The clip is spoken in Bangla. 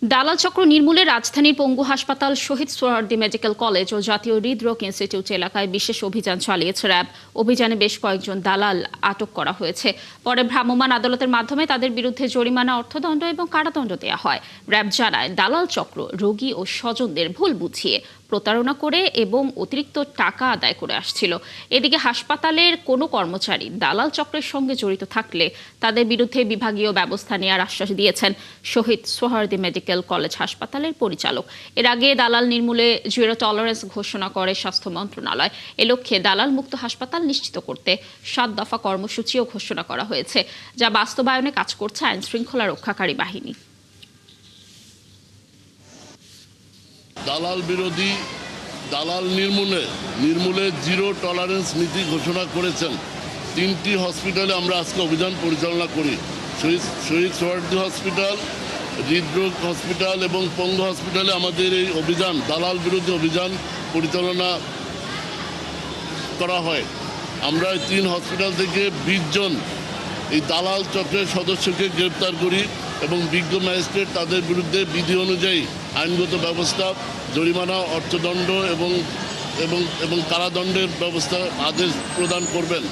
দালাল চক্র নির্মূলে রাজধানীর পঙ্গু হাসপাতাল, শহীদ সোহরাওয়ার্দী মেডিকেল কলেজ ও জাতীয় হৃদরোগ ইনস্টিটিউট এলাকায় বিশেষ অভিযান চালিয়েছে র্যাব। অভিযানে বেশ কয়েকজন দালাল আটক করা হয়েছে। পরে ভ্রাম্যমাণ আদালতের মাধ্যমে তাদের বিরুদ্ধে জরিমানা, অর্থদণ্ড এবং কারাদণ্ড দেওয়া হয়। র্যাব জানায়, দালাল চক্র রোগী ও স্বজনদের ভুল বুঝিয়ে প্রতারণা করে এবং অতিরিক্ত টাকা আদায় করে আসছিল। এদিকে হাসপাতালের কোনো কর্মচারী দালাল চক্রের সঙ্গে জড়িত থাকলে তাদের বিরুদ্ধে বিভাগীয় ব্যবস্থা নেওয়ার আশ্বাস দিয়েছেন শহীদ সোহরাওয়ার্দী মেডিকেল কলেজ হাসপাতালের পরিচালক। এর আগে দালাল নির্মূলে জিরো টলারেন্স ঘোষণা করে স্বাস্থ্য মন্ত্রণালয়। এ লক্ষ্যে দালাল মুক্ত হাসপাতাল নিশ্চিত করতে 7 দফা কর্মসূচিও ঘোষণা করা হয়েছে, যা বাস্তবায়নে কাজ করছে আইন শৃঙ্খলা রক্ষাকারী বাহিনী। দালাল বিরোধী, দালাল নির্মূলে জিরো টলারেন্স নীতি ঘোষণা করেছেন। 3টি হসপিটালে আমরা আজকে অভিযান পরিচালনা করি। শহীদ সোহরাওয়ার্দী হসপিটাল, হৃদরোগ হসপিটাল এবং পঙ্গু হসপিটালে আমাদের এই অভিযান, দালাল বিরোধী অভিযান পরিচালনা করা হয়। আমরা এই 3 হসপিটাল থেকে 20 জন এই দালাল চক্রের সদস্যকে গ্রেপ্তার করি এবং বিজ্ঞ ম্যাজিস্ট্রেট তাদের বিরুদ্ধে বিধি অনুযায়ী আইনগত ব্যবস্থা, জরিমানা, অর্থদণ্ড এবং কারাদণ্ডের ব্যবস্থা আদেশ প্রদান করবেন।